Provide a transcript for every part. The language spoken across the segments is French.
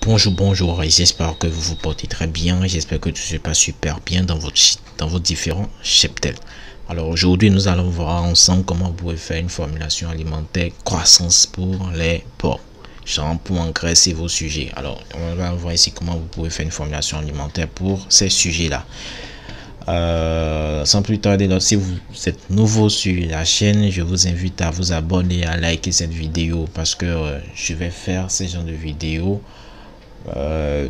Bonjour et j'espère que vous vous portez très bien. J'espère que tout se passe super bien dans vos différents cheptels. Alors aujourd'hui, nous allons voir ensemble comment vous pouvez faire une formulation alimentaire croissance pour les porcs. Genre pour engraisser vos sujets. Alors on va voir ici comment vous pouvez faire une formulation alimentaire pour ces sujets-là. Sans plus tarder, si vous êtes nouveau sur la chaîne, je vous invite à vous abonner, à liker cette vidéo parce que je vais faire ce genre de vidéos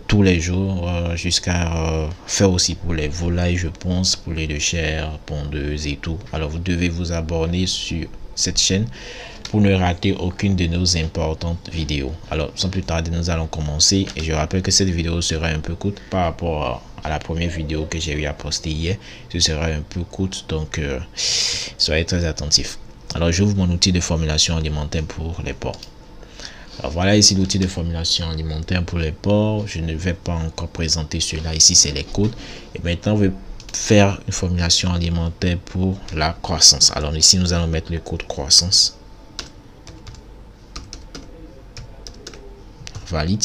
tous les jours jusqu'à faire aussi pour les volailles, je pense, poulet de chair, pondeuses et tout. Alors vous devez vous abonner sur cette chaîne pour ne rater aucune de nos importantes vidéos. Alors sans plus tarder, nous allons commencer et je rappelle que cette vidéo sera un peu courte par rapport à la première vidéo que j'ai eu à poster hier. Ce sera un peu courte, donc soyez très attentifs. Alors j'ouvre mon outil de formulation alimentaire pour les porcs. Alors voilà ici l'outil de formulation alimentaire pour les porcs. Je ne vais pas encore présenter cela. Ici c'est les codes. Et maintenant on va faire une formulation alimentaire pour la croissance. Alors ici nous allons mettre le code croissance. Valide.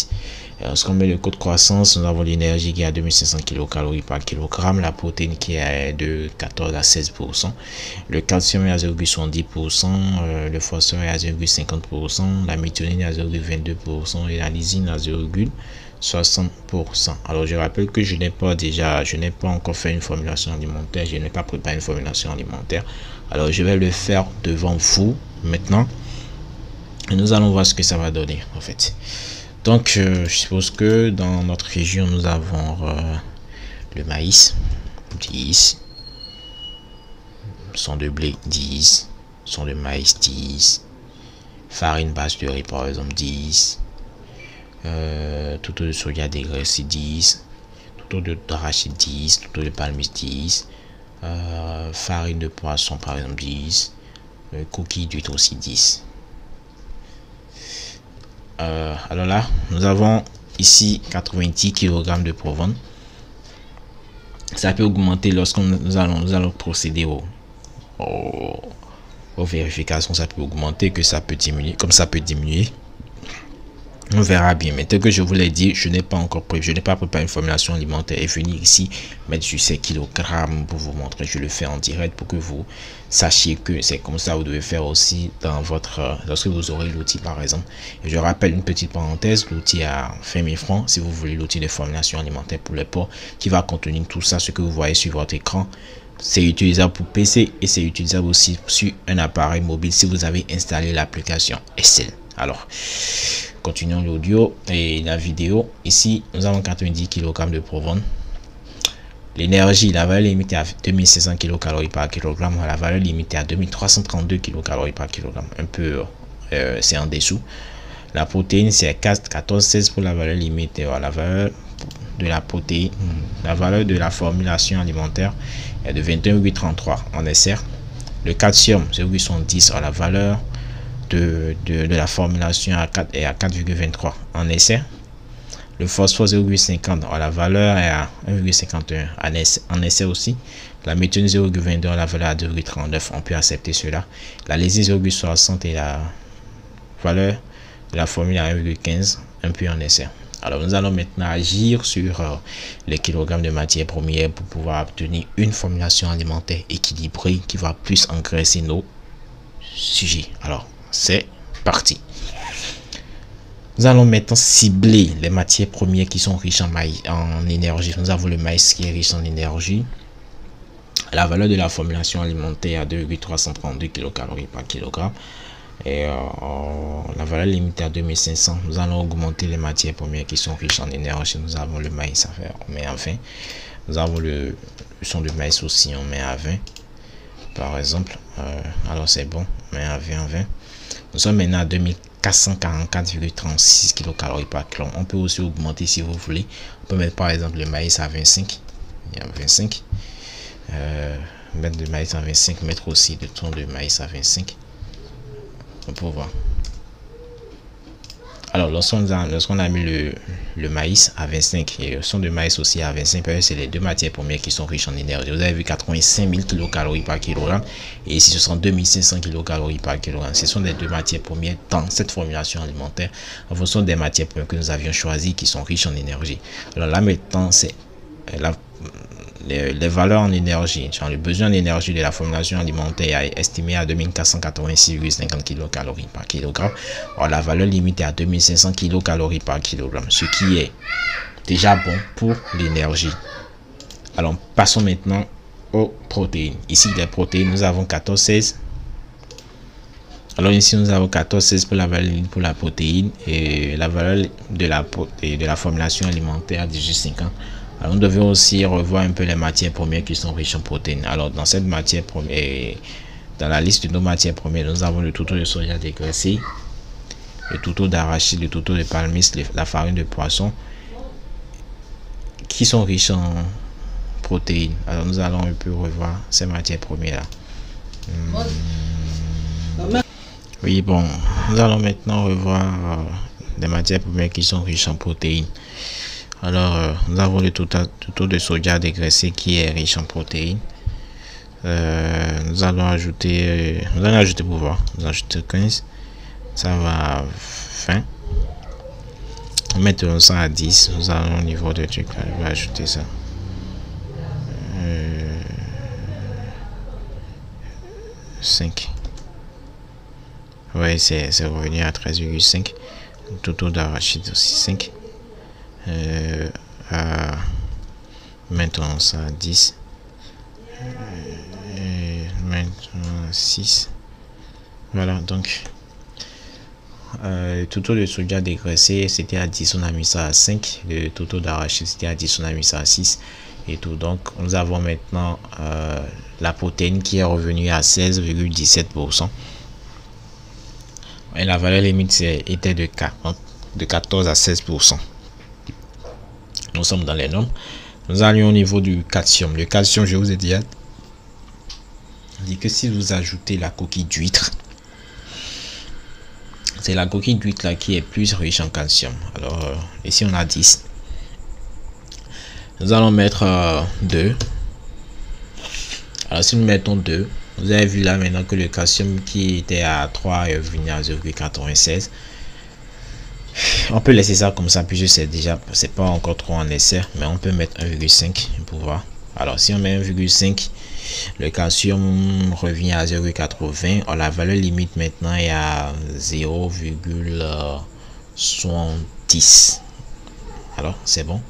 Lorsqu'on met le code croissance, nous avons l'énergie qui est à 2500 kcal par kilogramme, la protéine qui est de 14 à 16%, le calcium est à 0,70%, le phosphore est à 0,50%, la méthionine est à 0,22% et la lysine à 0,60%. Alors je rappelle que je n'ai pas encore fait une formulation alimentaire, je n'ai pas préparé une formulation alimentaire. Alors je vais le faire devant vous maintenant et nous allons voir ce que ça va donner en fait. Donc, je suppose que dans notre région, nous avons le maïs, 10, son de blé, 10, son de maïs, 10, farine basse de riz, par exemple, 10, tout de soya dégraissé, 10, tout d'arachide, 10, tout de palmiste, 10, farine de poisson, par exemple, 10, coquille d'huître aussi, 10. Alors là, nous avons ici 90 kg de provence. Ça peut augmenter lorsque nous allons procéder aux vérifications. Ça peut augmenter, que ça peut diminuer, comme ça peut diminuer. On verra bien. Mais tel que je vous l'ai dit, je n'ai pas préparé une formulation alimentaire et venir ici mettre sur ces kilogrammes pour vous montrer. Je le fais en direct pour que vous sachiez que c'est comme ça. Vous devez faire aussi dans votre lorsque vous aurez l'outil par exemple. Et je rappelle une petite parenthèse, l'outil à 20 000 francs si vous voulez l'outil de formulation alimentaire pour les porcs qui va contenir tout ça, ce que vous voyez sur votre écran. C'est utilisable pour PC et c'est utilisable aussi sur un appareil mobile si vous avez installé l'application Excel. Alors, continuons l'audio et la vidéo. Ici, nous avons 90 kg de provence. L'énergie, la valeur limitée à 2600 kcal par kilogramme. La valeur limitée à 2332 kcal par kilogramme. Un peu, c'est en dessous. La protéine, c'est 14,16 pour la valeur limitée. La valeur de la protéine, la valeur de la formulation alimentaire est de 21,33 en SR. Le calcium, c'est 810 à la valeur de la formulation est à 4,23 en essai. Le phosphore 0,50 la valeur est à 1,51 en essai aussi. La méthionine 0,22 la valeur à 2,39, on peut accepter cela. La lysine 0,60 et la valeur de la formule à 1,15, un peu en essai. Alors nous allons maintenant agir sur les kilogrammes de matière première pour pouvoir obtenir une formulation alimentaire équilibrée qui va plus engraisser nos sujets. Alors c'est parti. Nous allons maintenant cibler les matières premières qui sont riches en énergie. Nous avons le maïs qui est riche en énergie. La valeur de la formulation alimentaire à 2,332 kcal par kilogramme. Et la valeur limitée à 2500. Nous allons augmenter les matières premières qui sont riches en énergie. Nous avons le maïs, on met à 20. Nous avons le son de maïs aussi, on met à 20. Par exemple, alors c'est bon, on met à 20 à 20. Nous sommes maintenant à 2444,36 kcal par kilo. On peut aussi augmenter si vous voulez. On peut mettre par exemple le maïs à 25. Il y a 25. Mettre le maïs à 25. Mettre aussi le ton de maïs à 25. On peut voir. Alors, lorsqu'on a mis le maïs à 25 et le son de maïs aussi à 25, c'est les deux matières premières qui sont riches en énergie. Vous avez vu 85 000 kcal par kilogramme et ici ce sont 2500 kcal par kilogramme. Ce sont les deux matières premières dans cette formulation alimentaire en fonction des matières premières que nous avions choisies qui sont riches en énergie. Alors là maintenant, c'est les valeurs en énergie, genre le besoin en énergie de la formulation alimentaire est estimé à 2486,50 kcal par kilogramme. Or, la valeur limite est à 2500 kcal par kilogramme, ce qui est déjà bon pour l'énergie. Alors, passons maintenant aux protéines. Ici, les protéines, nous avons 14,16. Alors ici, nous avons 14,16 pour la valeur limite pour la protéine et la valeur de la formulation alimentaire à 18,50. Alors, nous devons aussi revoir un peu les matières premières qui sont riches en protéines. Alors, dans cette matière première, dans la liste de nos matières premières, nous avons le tourteau de soja dégraissé, le tourteau d'arachide, le tourteau de palmiste, la farine de poisson, qui sont riches en protéines. Alors, nous allons un peu revoir ces matières premières là. Oui, bon, nous allons maintenant revoir les matières premières qui sont riches en protéines. Alors, nous avons le tourteau de soja dégraissé qui est riche en protéines. Nous allons ajouter pour voir. Nous ajoutons 15. Ça va à 20. Mettons ça à 10. Nous allons au niveau de truc. On va ajouter ça. 5. Oui, c'est revenu à 13,5. Tourteau d'arachide aussi 5. Maintenant ça à 10. Maintenant 6. Voilà, donc le tourteau de soja dégraissé c'était à 10, on a mis ça à 5. Le tourteau d'arachide c'était à 10, on a mis ça à 6 et tout. Donc nous avons maintenant la protéine qui est revenue à 16,17%. Et la valeur limite était de 14 à 16%. Nous sommes dans les normes. Nous allions au niveau du calcium. Le calcium, je vous ai dit que si vous ajoutez la coquille d'huître, c'est la coquille d'huître là qui est plus riche en calcium. Alors ici on a 10. Nous allons mettre 2. Alors si nous mettons 2, vous avez vu là maintenant que le calcium qui était à 3 est revenu à 0,96. On peut laisser ça comme ça puisque c'est pas encore trop en essai, mais on peut mettre 1,5 pour voir. Alors si on met 1,5, le calcium revient à 0,80. Alors la valeur limite maintenant est à 0,70. Alors c'est bon.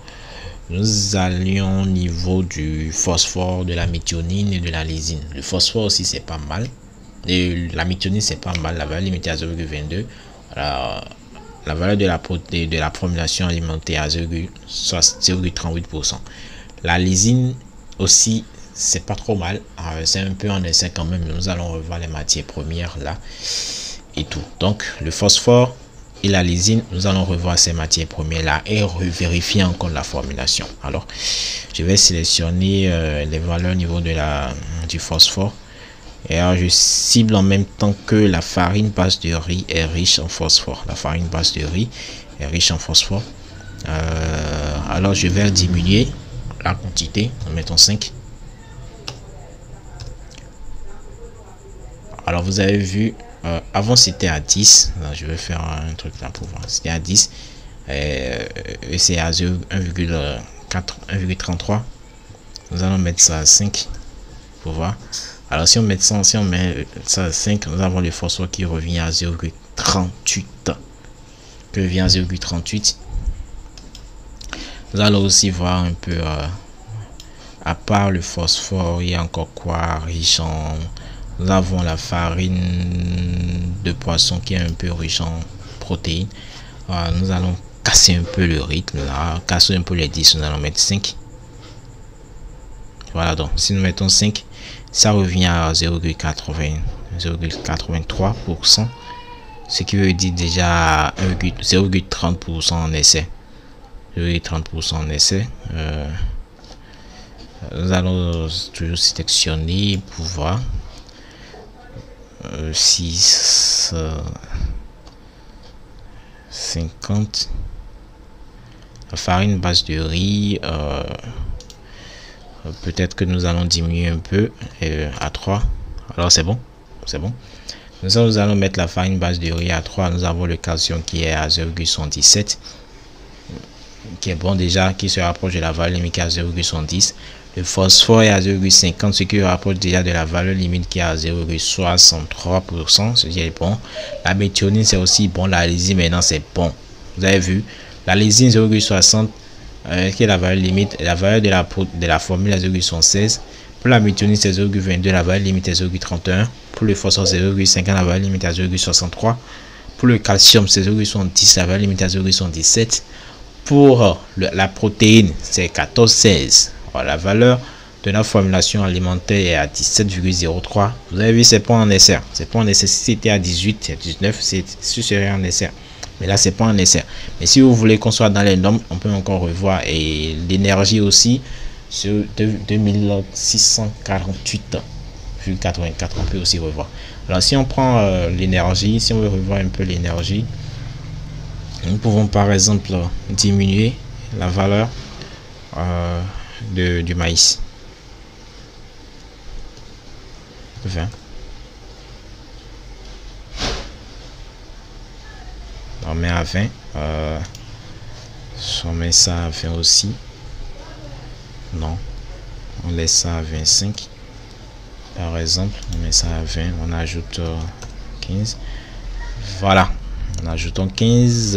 Nous allions au niveau du phosphore, de la méthionine et de la lysine. Le phosphore aussi c'est pas mal. Et la méthionine c'est pas mal. La valeur limitée à 0,22. La valeur de la formulation alimentaire à 0,38%. La lysine aussi c'est pas trop mal. C'est un peu en essai quand même. Nous allons revoir les matières premières là et tout. Donc le phosphore et la lysine, nous allons revoir ces matières premières là et vérifier encore la formulation. Alors je vais sélectionner les valeurs au niveau de du phosphore et alors je cible en même temps que la farine base de riz est riche en phosphore. La farine base de riz est riche en phosphore. Alors je vais diminuer la quantité en mettant 5. Alors vous avez vu, avant c'était à 10. Alors, je vais faire un truc là pour voir. C'était à 10 et c'est à 1,33. Nous allons mettre ça à 5 pour voir. Alors si on met ça, si on met ça à 5, nous avons le phosphore qui revient à 0,38. Que vient à 0,38. Nous allons aussi voir un peu à part le phosphore, il y a encore quoi riche en... Nous avons la farine de poisson qui est un peu riche en protéines. Nous allons casser un peu le rythme là, casser un peu les 10, nous allons mettre 5. Voilà, donc si nous mettons 5, ça revient à 0,83%, ce qui veut dire déjà 0,30% en essai. 0,30% en essai. Nous allons toujours sélectionner pour voir. 6 50. La farine base de riz, peut-être que nous allons diminuer un peu à 3. Alors c'est bon, c'est bon. Nous allons mettre la farine base de riz à 3. Nous avons le calcium qui est à 0,77, qui est bon déjà, qui se rapproche de la valeur limite qui est à 0,70. Le phosphore est à 0,50, ce qui rapproche déjà de la valeur limite qui est à 0,63%, ce qui est bon. La méthionine c'est aussi bon. La lysine maintenant c'est bon. Vous avez vu, la lysine 0,60 qui est la valeur limite, la valeur de la formule à 0,76. Pour la méthionine c'est 0,22, la valeur limite est 0,31. Pour le phosphore c'est 0,50, la valeur limite à 0,63. Pour le calcium c'est 0,70, la valeur limite à 0,77. Pour la protéine c'est 14,16. La valeur de notre formulation alimentaire est à 17,03. Vous avez vu, c'est pas en essai. C'est pas en essai. Si c'était à 18, 19, ce serait en essai. Mais là, c'est pas en essai. Mais si vous voulez qu'on soit dans les normes, on peut encore revoir. Et l'énergie aussi, sur 2648,84, on peut aussi revoir. Alors, si on prend l'énergie, si on veut revoir un peu l'énergie, nous pouvons par exemple diminuer la valeur du maïs. 20. On met à 20. On met ça à 20 aussi. Non. On laisse ça à 25. Par exemple, on met ça à 20. On ajoute 15. Voilà. En ajoutant 15.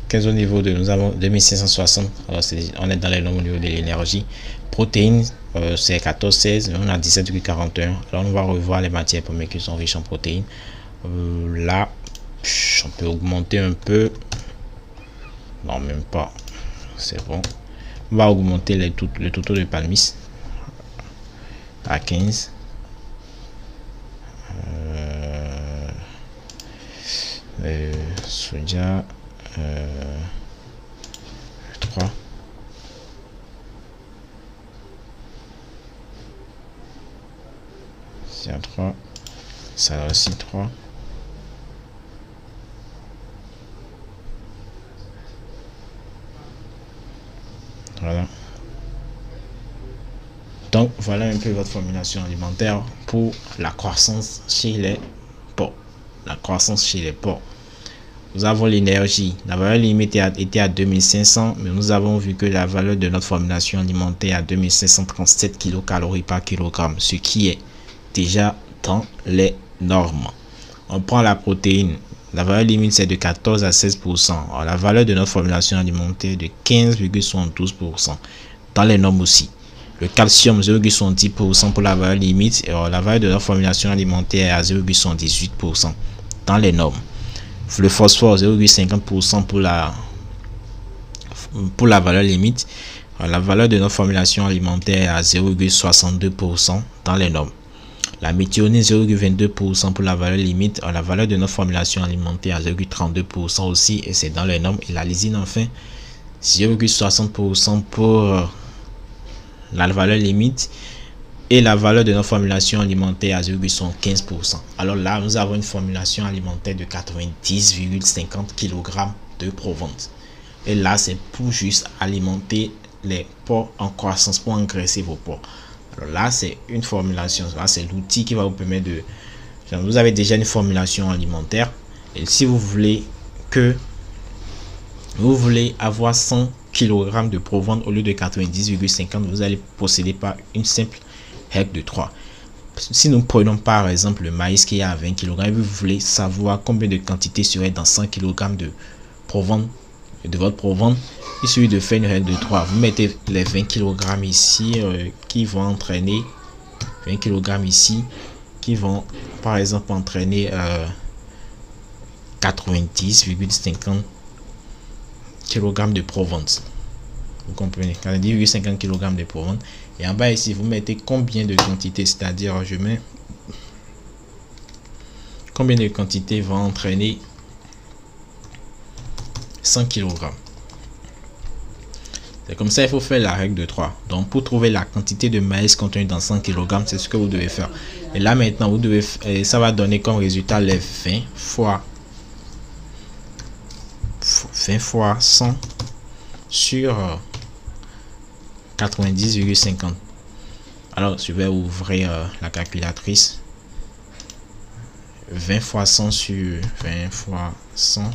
15 au niveau de, nous avons 2560. Alors on est dans les nombres au niveau de l'énergie. Protéines c'est 14,16, on a 17,41. alors on va revoir les matières premières qui sont riches en protéines. Là on peut augmenter un peu, non même pas, c'est bon. On va augmenter le taux de palmis à 15. Soja 3. C'est à 3. Ça aussi 3. Voilà. Donc voilà un peu votre formulation alimentaire pour la croissance chez les porcs. La croissance chez les porcs. Nous avons l'énergie. La valeur limite était à 2500, mais nous avons vu que la valeur de notre formulation alimentaire est à 2537 kcal par kilogramme, ce qui est déjà dans les normes. On prend la protéine. La valeur limite c'est de 14 à 16%. Alors, la valeur de notre formulation alimentaire est de 15,72%. Dans les normes aussi. Le calcium 0,70% pour la valeur limite. Et alors, la valeur de notre formulation alimentaire est à 0,78%. Dans les normes. Le phosphore 0,50% pour la valeur limite. La valeur de notre formulation alimentaire est à 0,62% dans les normes. La méthionine 0,22% pour la valeur limite. La valeur de notre formulation alimentaire à 0,32% aussi et c'est dans les normes. Et la lysine enfin 0,60% pour la valeur limite. Et la valeur de notre formulation alimentaire à 0,15%. Alors là, nous avons une formulation alimentaire de 90,50 kg de provente. Et là, c'est pour juste alimenter les porcs en croissance, pour engraisser vos porcs. Alors là, c'est une formulation. Là, c'est l'outil qui va vous permettre de... Vous avez déjà une formulation alimentaire. Et si vous voulez avoir 100 kg de provente au lieu de 90,50, vous allez procéder par une simple règle de 3. Si nous prenons par exemple le maïs qui est à 20 kg et vous voulez savoir combien de quantité serait dans 100 kg de provente, de votre provente, il suffit de faire une règle de 3. Vous mettez les 20 kg ici qui vont entraîner 20 kg ici qui vont par exemple entraîner 90,50 kg de provente. Vous comprenez, 90,50 kg de provente. Et en bas ici, vous mettez combien de quantité, c'est-à-dire je mets combien de quantité va entraîner 100 kg. C'est comme ça, il faut faire la règle de 3. Donc, pour trouver la quantité de maïs contenue dans 100 kg, c'est ce que vous devez faire. Et là, maintenant, vous devez, ça va donner comme résultat les 20 fois 20 fois 100 sur 90,50. Alors je vais ouvrir la calculatrice. 20 fois 100 sur 20 fois 100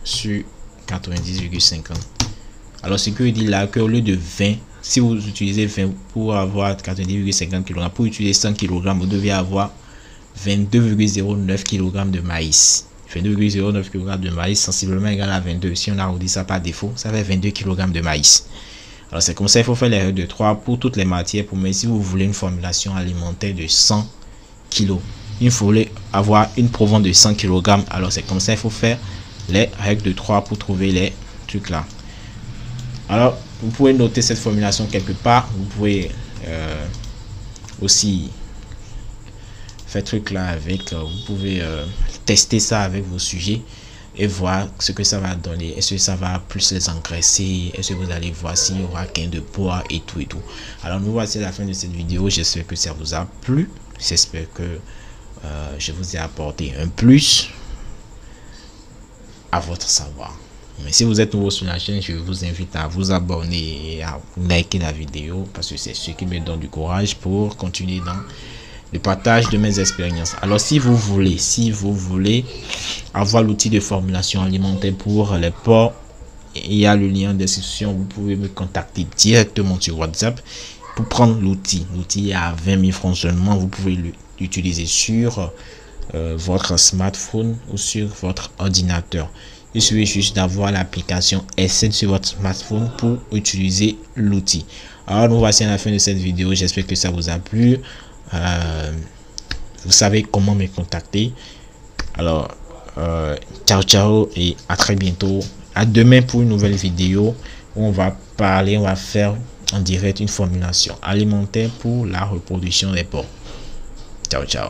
sur 90,50. alors ce que dit là, que au lieu de 20, si vous utilisez 20 pour avoir 90,50 kg, pour utiliser 100 kg, vous devez avoir 22,09 kg de maïs. 22,09 kg de maïs, sensiblement égal à 22. Si on arrondit ça par défaut, ça fait 22 kg de maïs. Alors c'est comme ça, il faut faire les règles de 3 pour toutes les matières. Mais si vous voulez une formulation alimentaire de 100 kg, il faut avoir une provence de 100 kg. Alors c'est comme ça, il faut faire les règles de 3 pour trouver les trucs là. Alors vous pouvez noter cette formulation quelque part. Vous pouvez aussi faire truc là avec. Vous pouvez tester ça avec vos sujets et voir ce que ça va donner. Est-ce que ça va plus les engraisser? Est-ce que vous allez voir s'il y aura gain de poids et tout et tout. Alors nous voici à la fin de cette vidéo. J'espère que ça vous a plu. J'espère que je vous ai apporté un plus à votre savoir. Mais si vous êtes nouveau sur la chaîne, je vous invite à vous abonner et à liker la vidéo parce que c'est ce qui me donne du courage pour continuer dans le partage de mes expériences. Alors si vous voulez avoir l'outil de formulation alimentaire pour les porcs, il y a le lien en description. Vous pouvez me contacter directement sur WhatsApp pour prendre l'outil. L'outil est à 20 000 francs seulement. Vous pouvez l'utiliser sur votre smartphone ou sur votre ordinateur. Il suffit juste d'avoir l'application SN sur votre smartphone pour utiliser l'outil. Alors nous voici à la fin de cette vidéo. J'espère que ça vous a plu. Vous savez comment me contacter. Alors ciao et à très bientôt. À demain pour une nouvelle vidéo où on va faire en direct une formulation alimentaire pour la reproduction des porcs. Ciao.